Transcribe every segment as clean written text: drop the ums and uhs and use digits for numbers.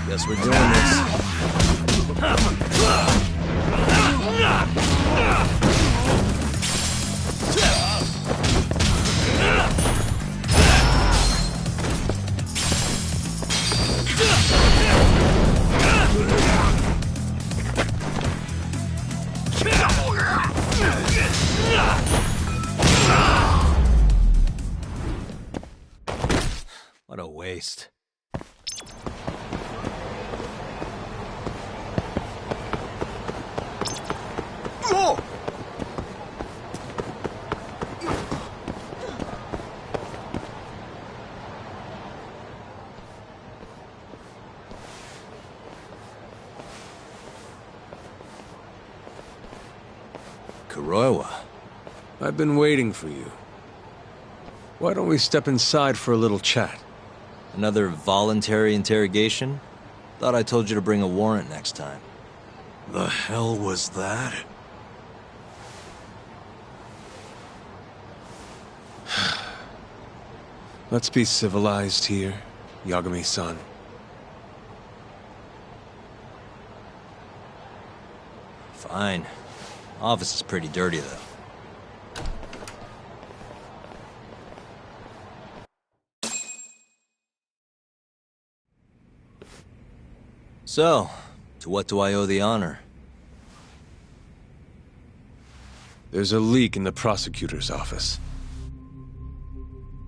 Guess we're doing this. What a waste. Kuroiwa. I've been waiting for you. Why don't we step inside for a little chat? Another voluntary interrogation? Thought I told you to bring a warrant next time. The hell was that? Let's be civilized here, Yagami-san. Fine. Office is pretty dirty, though. So, to what do I owe the honor? There's a leak in the prosecutor's office.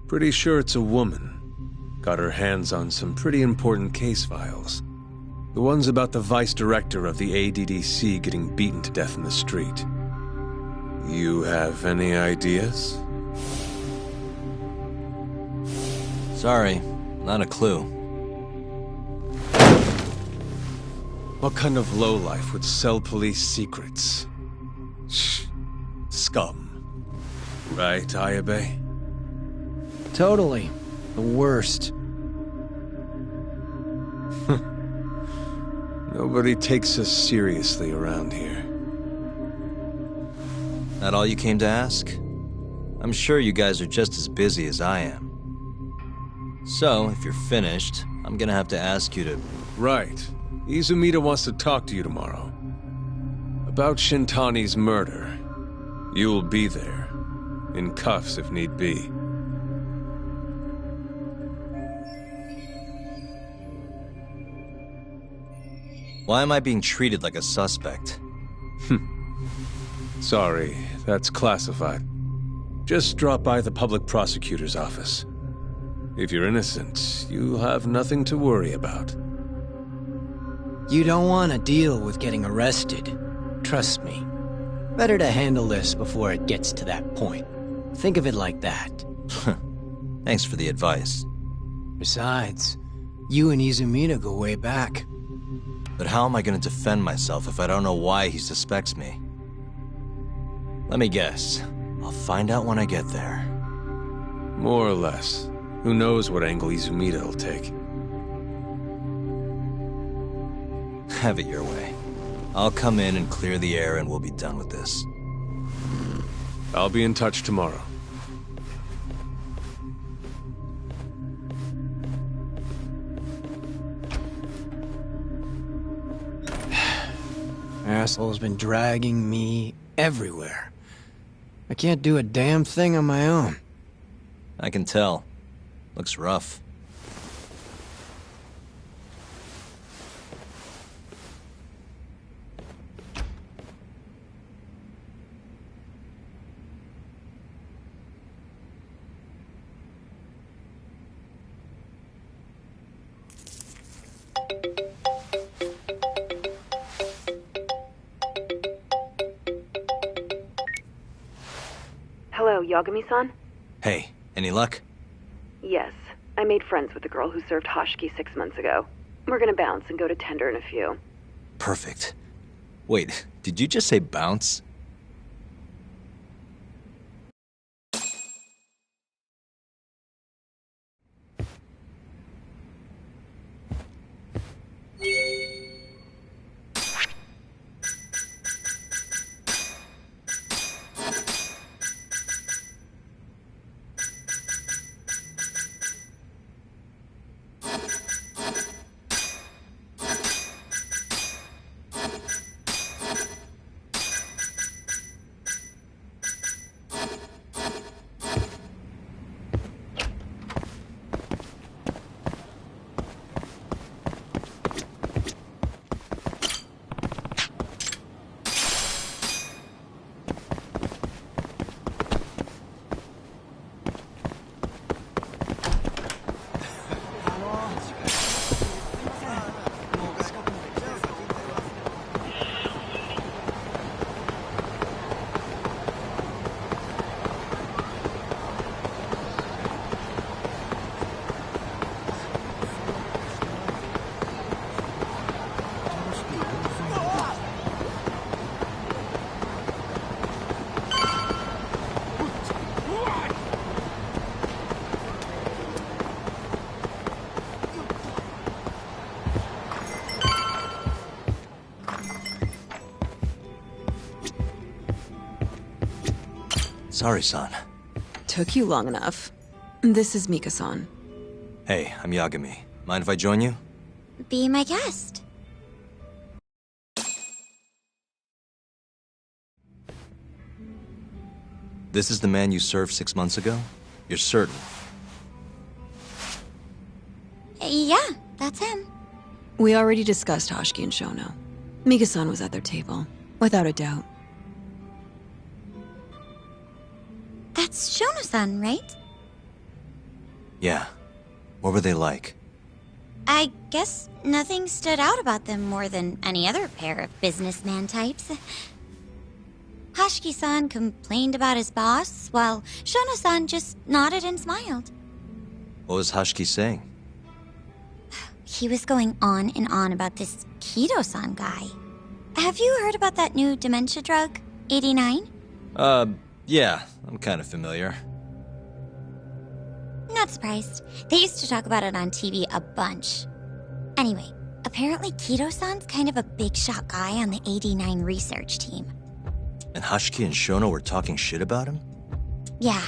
Pretty sure it's a woman. Got her hands on some pretty important case files. The ones about the vice director of the ADDC getting beaten to death in the street. You have any ideas? Sorry, not a clue. What kind of lowlife would sell police secrets? Shh. Scum. Right, Ayabe? Totally. The worst. Nobody takes us seriously around here. That all you came to ask? I'm sure you guys are just as busy as I am. So, if you're finished, I'm gonna have to ask you to... Right. Izumida wants to talk to you tomorrow. About Shintani's murder. You'll be there. In cuffs if need be. Why am I being treated like a suspect? Sorry, that's classified. Just drop by the public prosecutor's office. If you're innocent, you'll have nothing to worry about. You don't want to deal with getting arrested. Trust me. Better to handle this before it gets to that point. Think of it like that. Thanks for the advice. Besides, you and Izumida go way back. But how am I going to defend myself if I don't know why he suspects me? Let me guess. I'll find out when I get there. More or less. Who knows what angle Izumida will take. Have it your way. I'll come in and clear the air and we'll be done with this. I'll be in touch tomorrow. Asshole's been dragging me everywhere. I can't do a damn thing on my own. I can tell. Looks rough. Hello, Yagami-san? Hey, any luck? Yes. I made friends with the girl who served Hoshiki 6 months ago. We're gonna bounce and go to Tender in a few. Perfect. Wait, did you just say bounce? Sorry-san. Took you long enough. This is Mika-san. Hey, I'm Yagami. Mind if I join you? Be my guest. This is the man you served 6 months ago? You're certain? Yeah, that's him. We already discussed Hoshiki and Shono. Mika-san was at their table, without a doubt. That's Shono-san, right? Yeah. What were they like? I guess nothing stood out about them more than any other pair of businessman types. Hoshiki-san complained about his boss, while Shono-san just nodded and smiled. What was Hoshiki saying? He was going on and on about this Kido-san guy. Have you heard about that new dementia drug, 89? Yeah, I'm kind of familiar. Not surprised. They used to talk about it on TV a bunch. Anyway, apparently Kido-san's kind of a big shot guy on the 89 research team. And Hoshiki and Shono were talking shit about him? Yeah.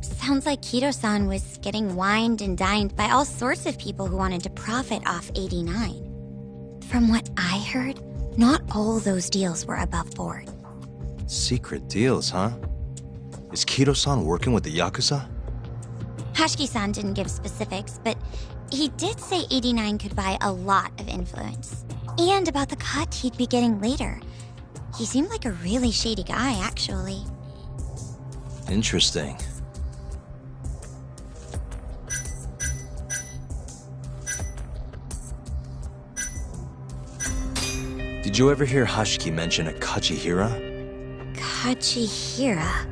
Sounds like Kido-san was getting wined and dined by all sorts of people who wanted to profit off 89. From what I heard, not all those deals were above board. Secret deals, huh? Is Kido-san working with the Yakuza? Hoshiki-san didn't give specifics, but he did say 89 could buy a lot of influence. And about the cut he'd be getting later. He seemed like a really shady guy, actually. Interesting. Did you ever hear Hoshiki mention a Kajihira? Kajihira?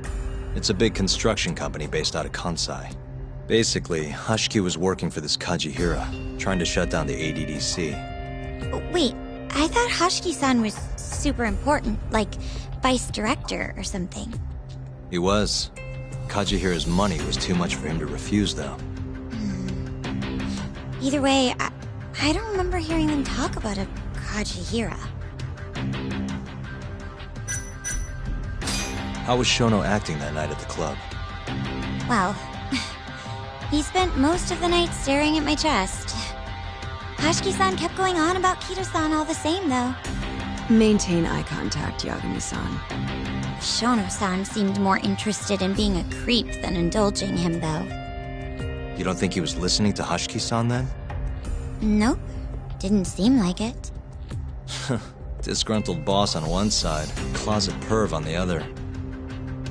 It's a big construction company based out of Kansai. Basically, Hoshiki was working for this Kajihira, trying to shut down the ADDC. Wait, I thought Hoshiki-san was super important, like vice director or something. He was. Kajihira's money was too much for him to refuse, though. Either way, I don't remember hearing them talk about a Kajihira. How was Shono acting that night at the club? Well, he spent most of the night staring at my chest. Hoshiki-san kept going on about Kido-san all the same, though. Maintain eye contact, Yagami-san. Shono-san seemed more interested in being a creep than indulging him, though. You don't think he was listening to Hoshiki-san then? Nope. Didn't seem like it. Disgruntled boss on one side, closet perv on the other.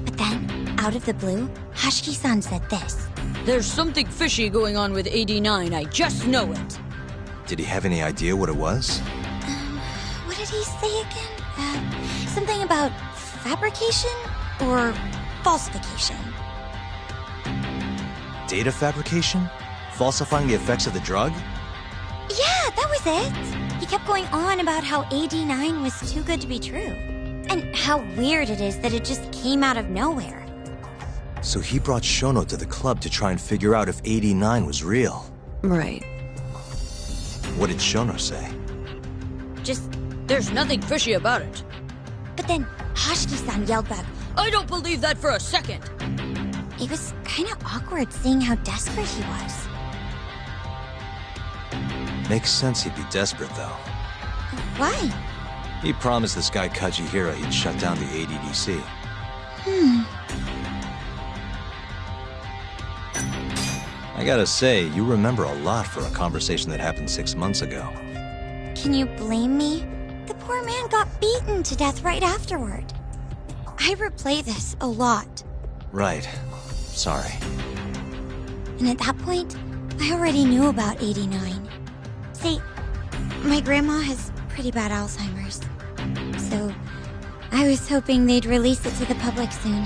But then, out of the blue, Hoshiki-san said this. There's something fishy going on with 89, I just know it. Did he have any idea what it was? What did he say again? Something about fabrication or falsification. Data fabrication? Falsifying the effects of the drug? Yeah, that was it. He kept going on about how 89 was too good to be true. And how weird it is that it just came out of nowhere. So he brought Shono to the club to try and figure out if 89 was real. Right. What did Shono say? Just, There's nothing fishy about it. but then Hoshiki-san yelled back. I don't believe that for a second. It was kind of awkward seeing how desperate he was. Makes sense he'd be desperate, though. Why? He promised this guy Kajihira he'd shut down the ADDC. I gotta say, you remember a lot for a conversation that happened 6 months ago. Can you blame me? The poor man got beaten to death right afterward. I replay this a lot. Right. Sorry. And at that point, I already knew about 89. See, my grandma has pretty bad Alzheimer's. So, I was hoping they'd release it to the public soon.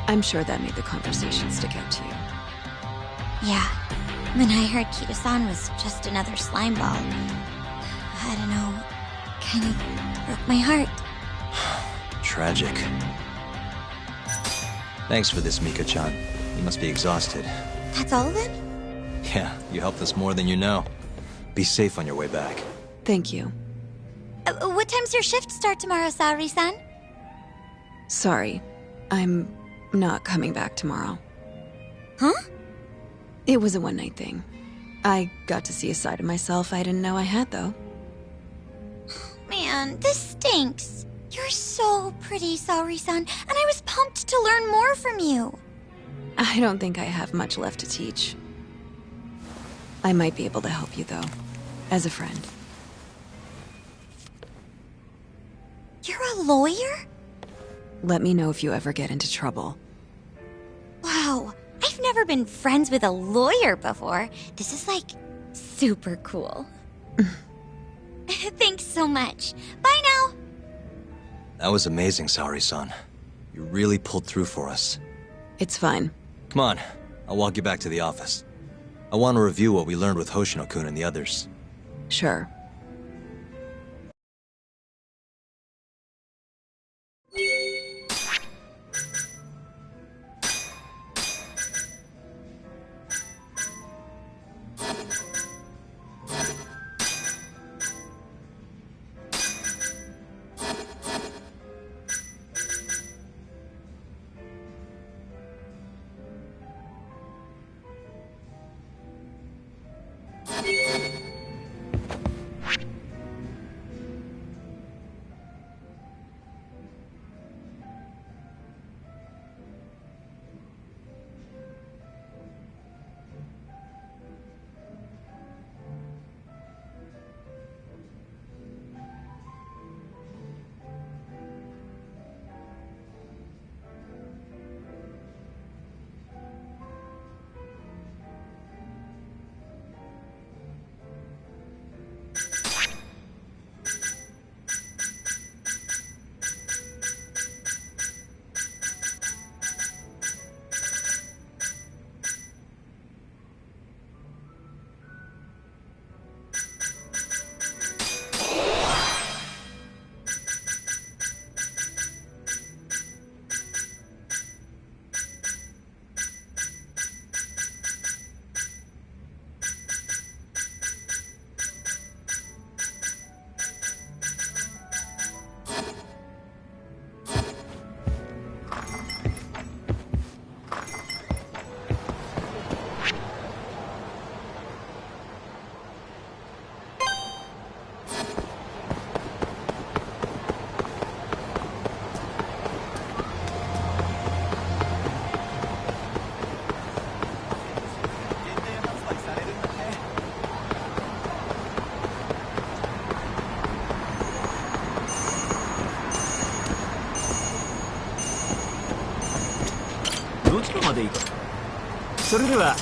I'm sure that made the conversation stick out to you. Yeah, when I heard Kido-san was just another slime ball, I don't know, kind of broke my heart. Tragic. Thanks for this, Mika-chan. You must be exhausted. That's all of it? Yeah, you helped us more than you know. Be safe on your way back. Thank you. What time's your shift start tomorrow, Saori-san? Sorry. I'm not coming back tomorrow. Huh? It was a one-night thing. I got to see a side of myself I didn't know I had, though. Man, this stinks. You're so pretty, Saori-san, and I was pumped to learn more from you. I don't think I have much left to teach. I might be able to help you, though, as a friend. You're a lawyer? Let me know if you ever get into trouble. Wow, I've never been friends with a lawyer before. This is, like, super cool. Thanks so much. Bye now! That was amazing, Saori-san. You really pulled through for us. It's fine. Come on, I'll walk you back to the office. I want to review what we learned with Hoshino-kun and the others. Sure. .それでは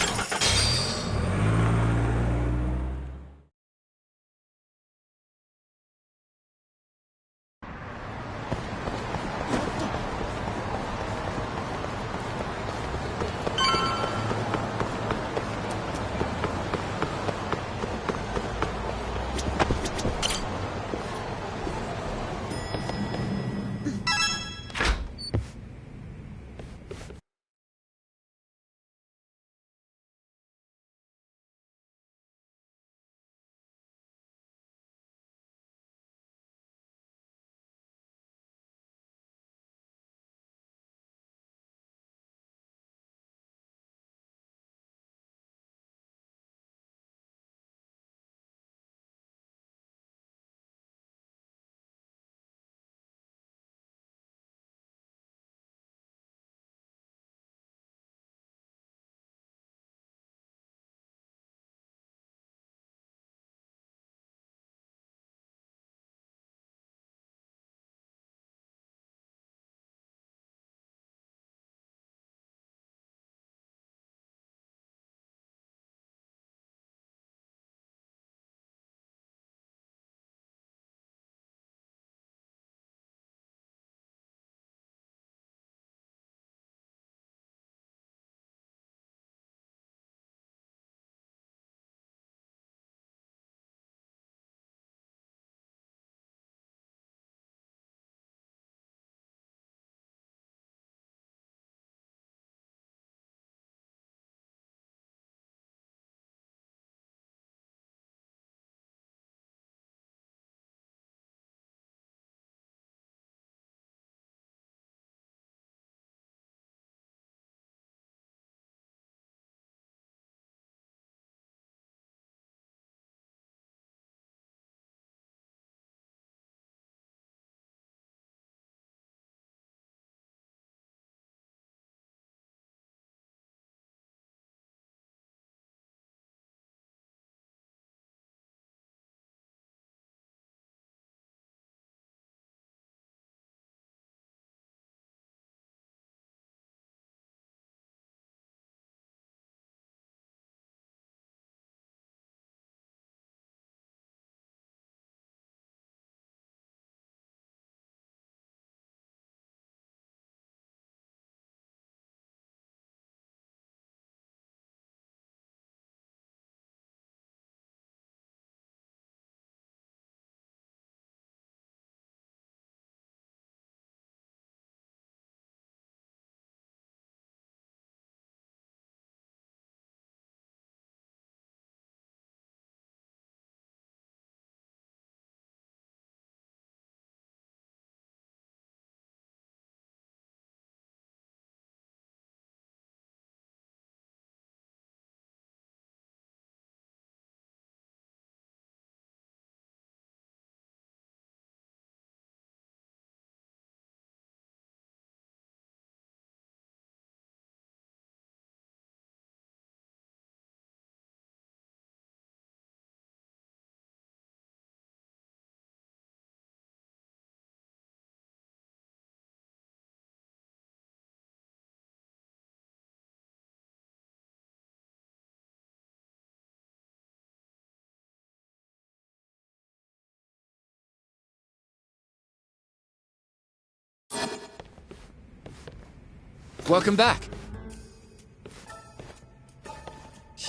Welcome back.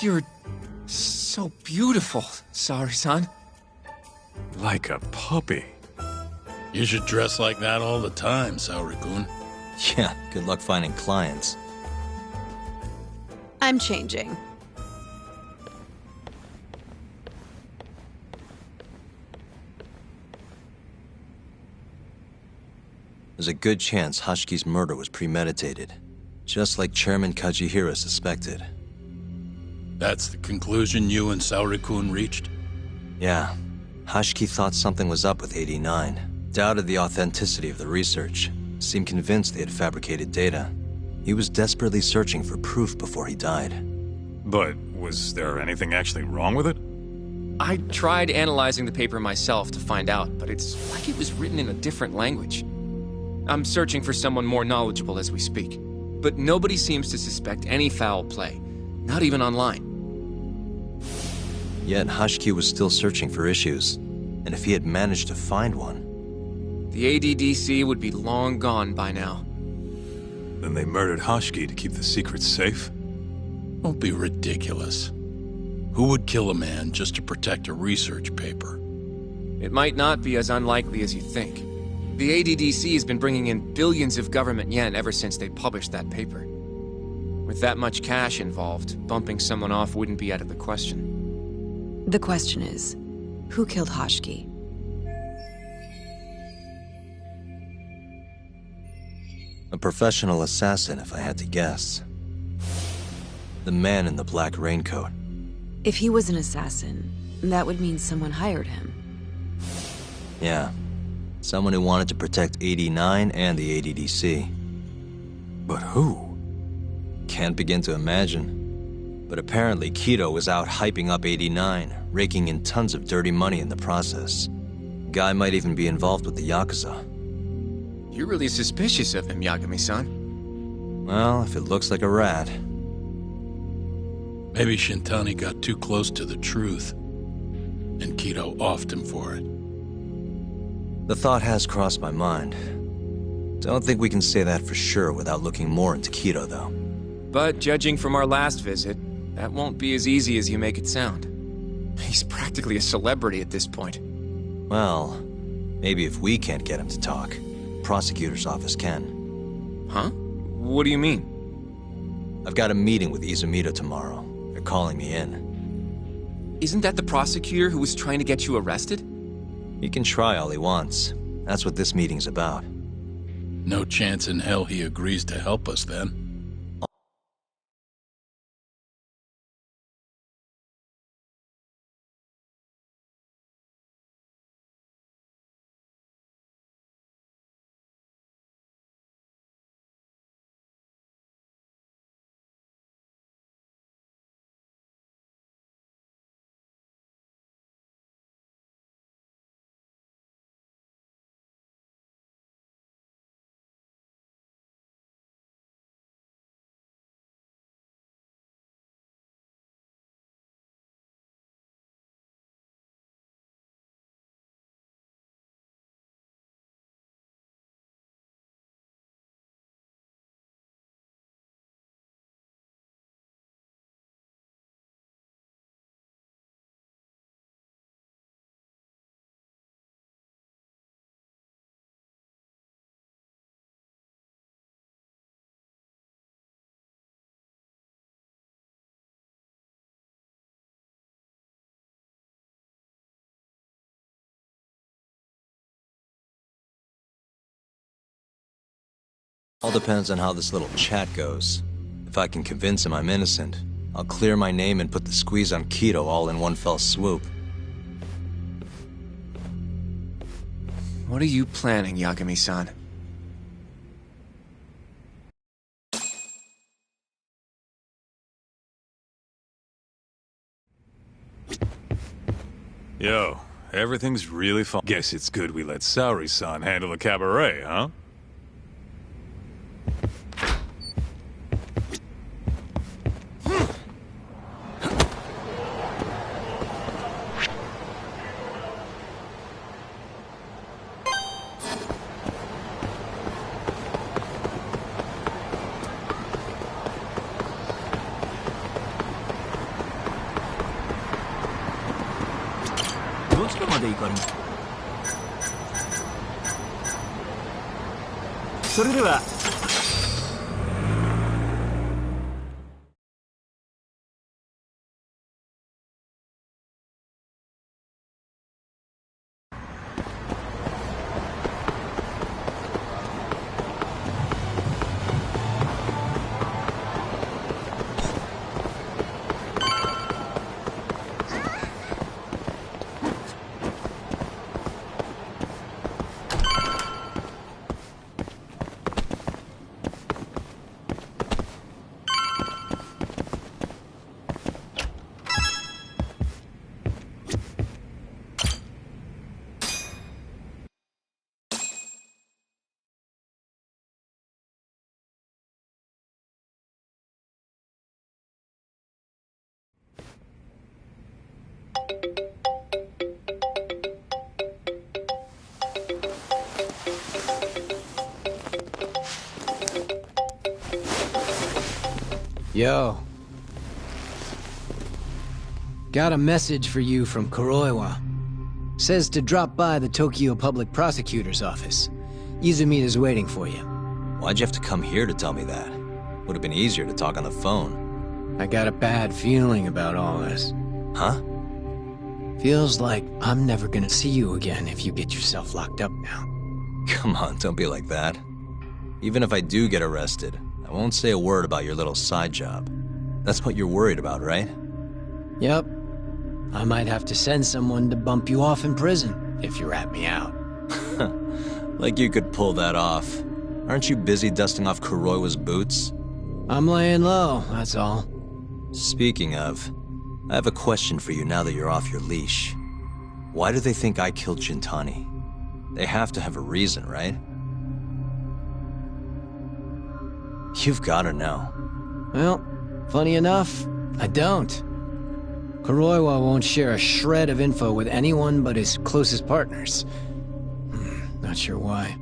You're so beautiful, Saori-san. Like a puppy. You should dress like that all the time, Saori-kun. Yeah, good luck finding clients. I'm changing. There's a good chance Hashki's murder was premeditated, just like Chairman Kajihira suspected. That's the conclusion you and Saori-kun reached? Yeah. Hashki thought something was up with 89, doubted the authenticity of the research, seemed convinced they had fabricated data. He was desperately searching for proof before he died. But was there anything actually wrong with it? I tried analyzing the paper myself to find out, but it's like it was written in a different language. I'm searching for someone more knowledgeable as we speak, but nobody seems to suspect any foul play, not even online. Yet Hashki was still searching for issues, and if he had managed to find one... The ADDC would be long gone by now. Then they murdered Hashki to keep the secret safe? Don't be ridiculous. Who would kill a man just to protect a research paper? It might not be as unlikely as you think. The ADDC has been bringing in billions of government yen ever since they published that paper. With that much cash involved, bumping someone off wouldn't be out of the question. The question is, who killed Hashki? A professional assassin, if I had to guess. The man in the black raincoat. If he was an assassin, that would mean someone hired him. Yeah. Someone who wanted to protect 89 and the ADDC. But who? Can't begin to imagine. But apparently Kido was out hyping up 89, raking in tons of dirty money in the process. Guy might even be involved with the Yakuza. You're really suspicious of him, Yagami-san. Well, if it looks like a rat. Maybe Shintani got too close to the truth, and Kido offed him for it. The thought has crossed my mind. Don't think we can say that for sure without looking more into Kido, though. But judging from our last visit, that won't be as easy as you make it sound. He's practically a celebrity at this point. Well, maybe if we can't get him to talk, prosecutor's office can. Huh? What do you mean? I've got a meeting with Izumito tomorrow. They're calling me in. Isn't that the prosecutor who was trying to get you arrested? He can try all he wants. That's what this meeting's about. No chance in hell he agrees to help us then. All depends on how this little chat goes. If I can convince him I'm innocent, I'll clear my name and put the squeeze on Kido all in one fell swoop. What are you planning, Yagami-san? Yo, everything's really fine. Guess it's good we let Saori-san handle the cabaret, huh? ちかまで行かれる。それでは。Yo. Got a message for you from Kuroiwa. Says to drop by the Tokyo Public Prosecutor's office. Izumita's waiting for you. Why'd you have to come here to tell me that? Would have been easier to talk on the phone. I got a bad feeling about all this. Huh? Feels like I'm never gonna see you again if you get yourself locked up now. Come on, don't be like that. Even if I do get arrested, I won't say a word about your little side job. That's what you're worried about, right? Yep. I might have to send someone to bump you off in prison if you rat me out. Like you could pull that off. Aren't you busy dusting off Kuroiwa's boots? I'm laying low, that's all. Speaking of, I have a question for you now that you're off your leash. Why do they think I killed Shintani? They have to have a reason, right? You've gotta know. Well, funny enough, I don't. Kuroiwa won't share a shred of info with anyone but his closest partners. Not sure why.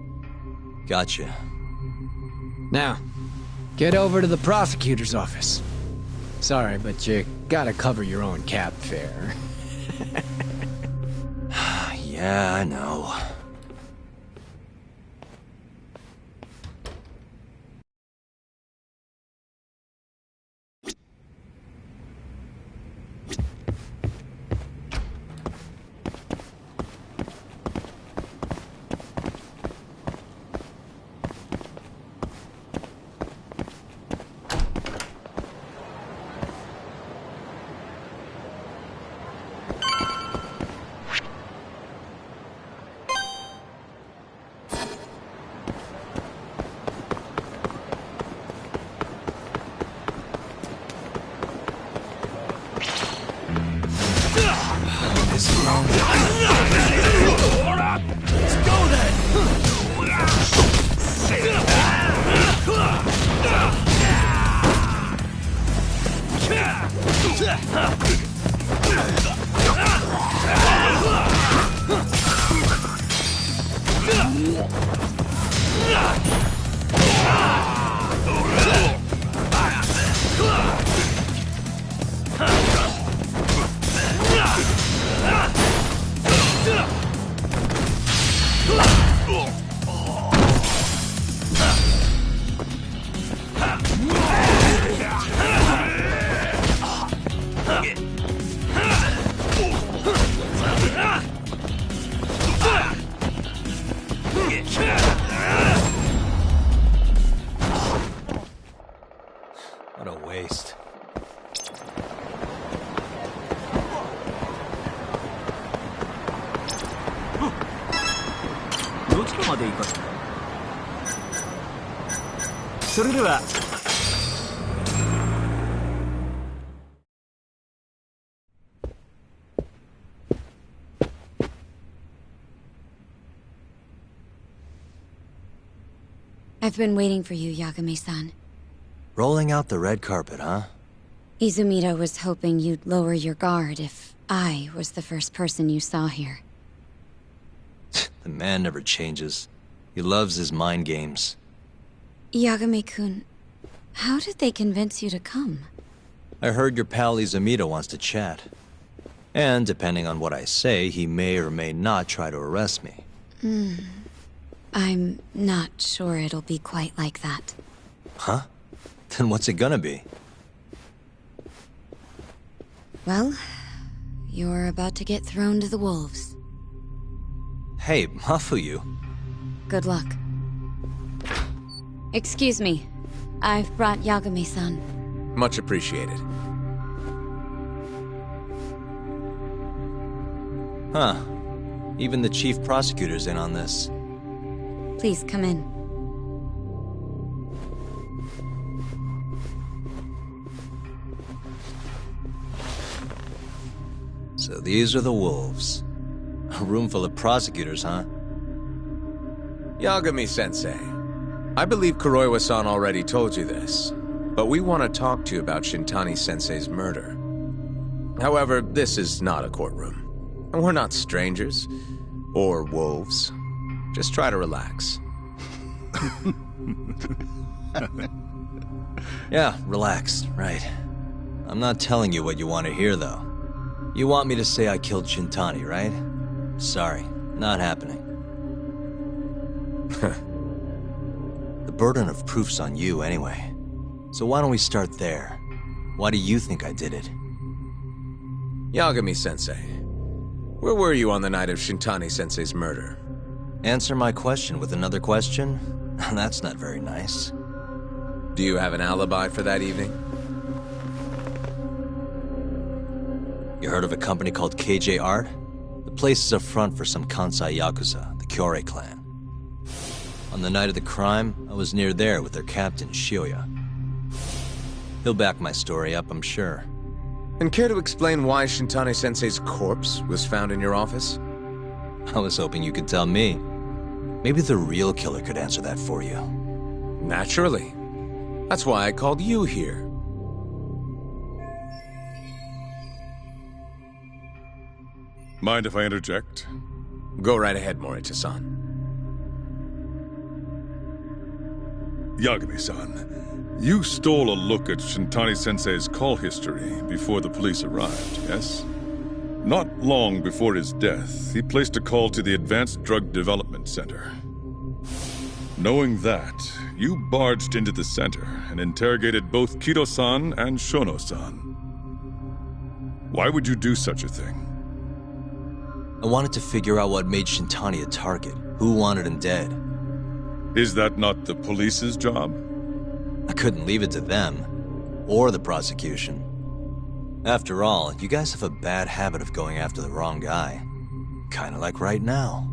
Gotcha. Now, get over to the prosecutor's office. Sorry, but you gotta cover your own cab fare. Yeah, I know. What a waste. I've been waiting for you, Yagami-san. Rolling out the red carpet, huh? Izumita was hoping you'd lower your guard if I was the first person you saw here. The man never changes. He loves his mind games. Yagami-kun, how did they convince you to come? I heard your pal Izumita wants to chat. And depending on what I say, he may or may not try to arrest me. I'm not sure it'll be quite like that. Huh? Then what's it gonna be? Well, you're about to get thrown to the wolves. Hey, Mafuyu. Good luck. Excuse me. I've brought Yagami-san. Much appreciated. Huh. Even the chief prosecutor's in on this. Please come in. So these are the wolves. A room full of prosecutors, huh? Yagami-sensei, I believe Kuroiwa-san already told you this, but we want to talk to you about Shintani-sensei's murder. However, this is not a courtroom, and we're not strangers, or wolves. Just try to relax. Yeah, relax, right. I'm not telling you what you want to hear, though. You want me to say I killed Shintani, right? Sorry, not happening. The burden of proof's on you anyway. So why don't we start there? Why do you think I did it? Yagami-sensei, where were you on the night of Shintani-sensei's murder? Answer my question with another question? That's not very nice. Do you have an alibi for that evening? You heard of a company called KJ Art? The place is a front for some Kansai Yakuza, the Kyorei clan. On the night of the crime, I was near there with their captain, Shioya. He'll back my story up, I'm sure. And care to explain why Shintani-sensei's corpse was found in your office? I was hoping you could tell me. Maybe the real killer could answer that for you. Naturally. That's why I called you here. Mind if I interject? Go right ahead, Morita-san. Yagami-san, you stole a look at Shintani-sensei's call history before the police arrived, yes? Not long before his death, he placed a call to the Advanced Drug Development Center. Knowing that, you barged into the center and interrogated both Kido-san and Shono-san. Why would you do such a thing? I wanted to figure out what made Shintani a target, who wanted him dead. Is that not the police's job? I couldn't leave it to them, or the prosecution. After all, you guys have a bad habit of going after the wrong guy. Kinda like right now.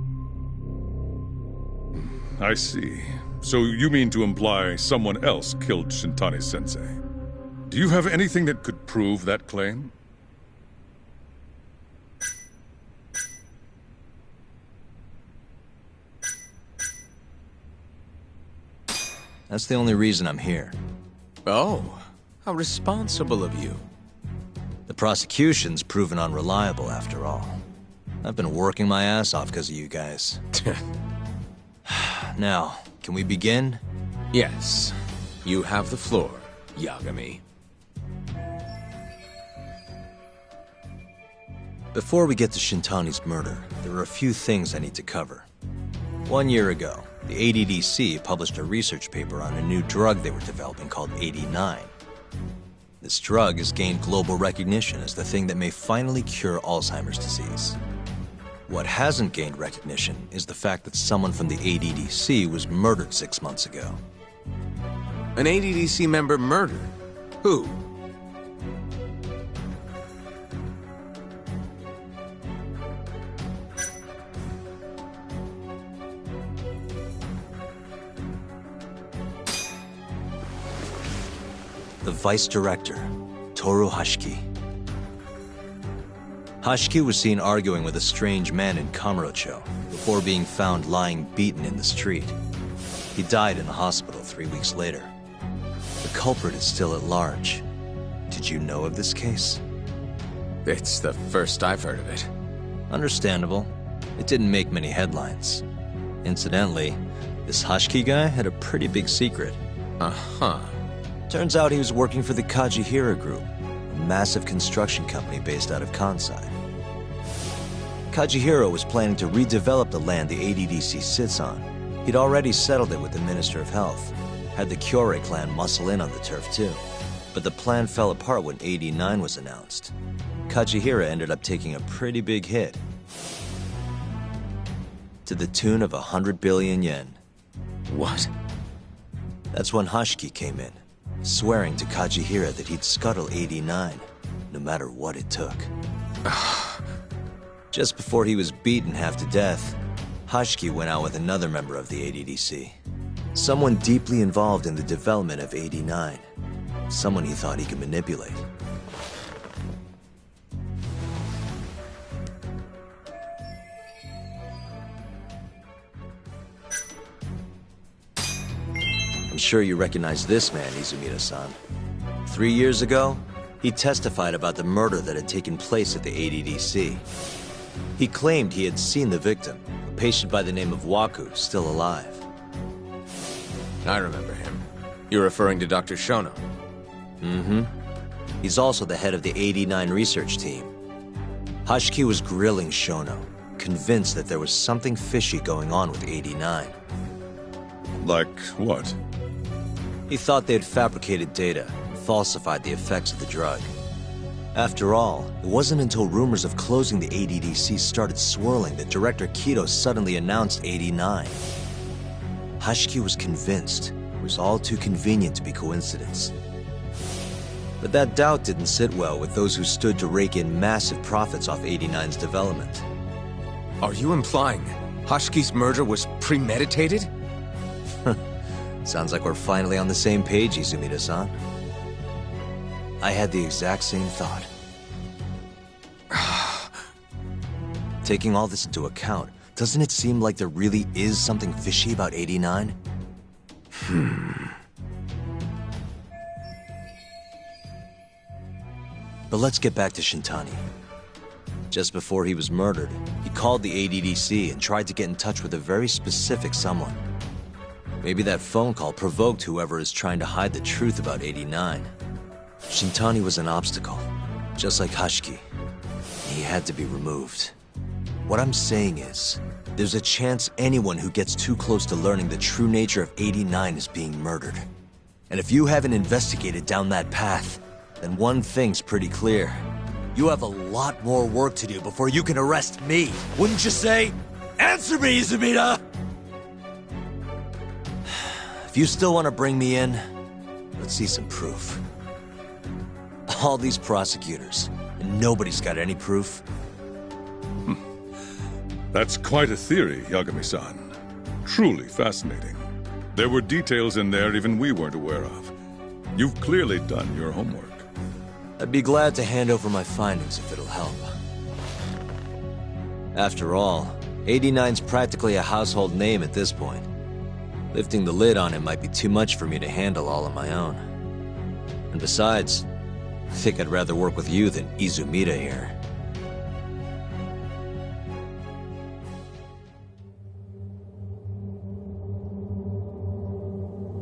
I see. So you mean to imply someone else killed Shintani-sensei? Do you have anything that could prove that claim? That's the only reason I'm here. Oh, how responsible of you. The prosecution's proven unreliable, after all. I've been working my ass off because of you guys. Now, can we begin? Yes. You have the floor, Yagami. Before we get to Shintani's murder, there are a few things I need to cover. 1 year ago, the ADDC published a research paper on a new drug they were developing called 89. This drug has gained global recognition as the thing that may finally cure Alzheimer's disease. What hasn't gained recognition is the fact that someone from the ADDC was murdered 6 months ago. An ADDC member murdered? Who? The vice director, Toru Hashiki. Hashiki was seen arguing with a strange man in Kamurocho before being found lying beaten in the street. He died in the hospital 3 weeks later. The culprit is still at large. Did you know of this case? It's the first I've heard of it. Understandable. It didn't make many headlines. Incidentally, this Hashiki guy had a pretty big secret. Uh-huh. Turns out he was working for the Kajihira Group, a massive construction company based out of Kansai. Kajihiro was planning to redevelop the land the ADDC sits on. He'd already settled it with the Minister of Health. Had the Kyorei clan muscle in on the turf too. But the plan fell apart when 89 was announced. Kajihiro ended up taking a pretty big hit. To the tune of 100 billion yen. What? That's when Hashiki came in, swearing to Kajihiro that he'd scuttle 89, no matter what it took. Just before he was beaten half to death, Hashiki went out with another member of the ADDC. Someone deeply involved in the development of 89. Someone he thought he could manipulate. I'm sure you recognize this man, Izumida-san. 3 years ago, he testified about the murder that had taken place at the ADDC. He claimed he had seen the victim, a patient by the name of Waku, still alive. I remember him. You're referring to Dr. Shono? Mm-hmm. He's also the head of the 89 research team. Hashiki was grilling Shono, convinced that there was something fishy going on with 89. Like what? He thought they had fabricated data, falsified the effects of the drug. After all, it wasn't until rumors of closing the ADDC started swirling that Director Kido suddenly announced 89. Hashiki was convinced it was all too convenient to be coincidence. But that doubt didn't sit well with those who stood to rake in massive profits off 89's development. Are you implying Hashiki's murder was premeditated? Sounds like we're finally on the same page, Izumida-san. I had the exact same thought. Taking all this into account, doesn't it seem like there really is something fishy about 89? But let's get back to Shintani. Just before he was murdered, he called the ADDC and tried to get in touch with a very specific someone. Maybe that phone call provoked whoever is trying to hide the truth about 89. Shintani was an obstacle, just like Hashiki. He had to be removed. What I'm saying is, there's a chance anyone who gets too close to learning the true nature of 89 is being murdered. And if you haven't investigated down that path, then one thing's pretty clear. You have a lot more work to do before you can arrest me, wouldn't you say? Answer me, Izumida! If you still want to bring me in, let's see some proof. All these prosecutors, and nobody's got any proof. That's quite a theory, Yagami-san. Truly fascinating. There were details in there even we weren't aware of. You've clearly done your homework. I'd be glad to hand over my findings if it'll help. After all, 89's practically a household name at this point. Lifting the lid on it might be too much for me to handle all on my own. And besides, I think I'd rather work with you than Izumida here.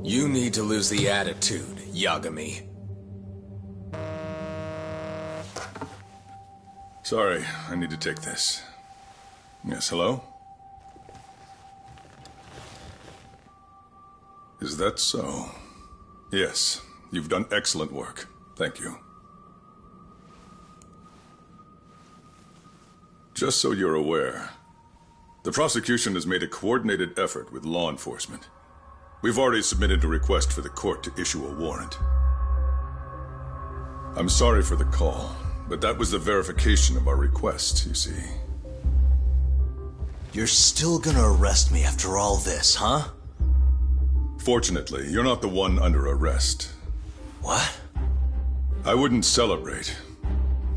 You need to lose the attitude, Yagami. Sorry, I need to take this. Yes, hello? Is that so? Yes, you've done excellent work. Thank you. Just so you're aware, the prosecution has made a coordinated effort with law enforcement. We've already submitted a request for the court to issue a warrant. I'm sorry for the call, but that was the verification of our request, you see. You're still gonna arrest me after all this, huh? Fortunately, you're not the one under arrest. What? I wouldn't celebrate.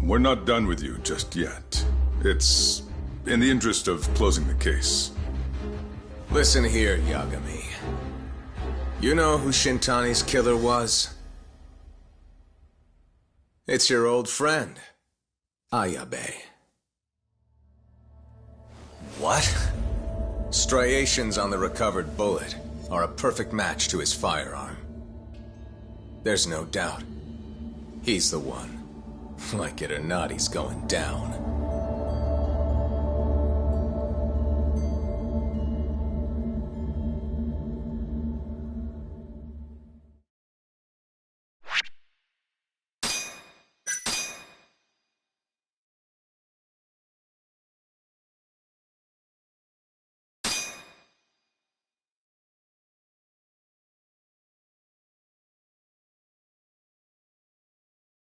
We're not done with you just yet. It's in the interest of closing the case. Listen here, Yagami. You know who Shintani's killer was? It's your old friend, Ayabe. What? Striations on the recovered bullet are a perfect match to his firearm. There's no doubt. He's the one. Like it or not, he's going down.